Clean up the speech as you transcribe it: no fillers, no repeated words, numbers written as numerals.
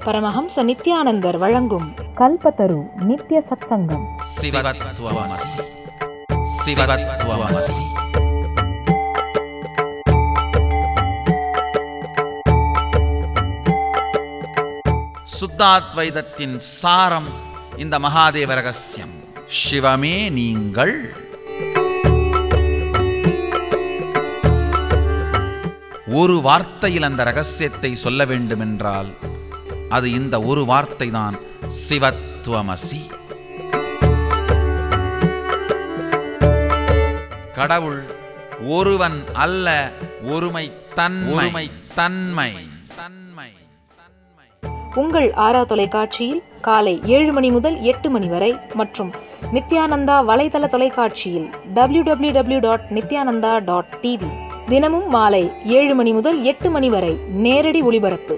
பரமஹம்ச நித்யானந்தர் வழங்கும் கல்பத்தரு நித்ய சத்சங்கம். சிவத்வமசி சிவத்வமசி. சுத்தாத்வைதத்தின் சாரம் இந்த மகாதேவ ரகசியம். சிவமே நீங்கள். ஒரு வார்த்தையில் அந்த ரகசியத்தை சொல்ல வேண்டுமென்றால் அது இந்த ஒரு வார்த்தை தான், சிவத்வமசி. கடவுள் ஒருவன் அல்ல, ஒருமை தன்மை தன்மை தன்மை. உங்கள் ஆரா தொலைக்காட்சியில் காலை 7 மணி முதல் 8 மணி வரை மற்றும் நித்யானந்தா வலைதள தொலைக்காட்சியில் www.nithyananda.tv தினமும் மாலை 7 மணி முதல் 8 மணி வரை நேரடி ஒளிபரப்பு.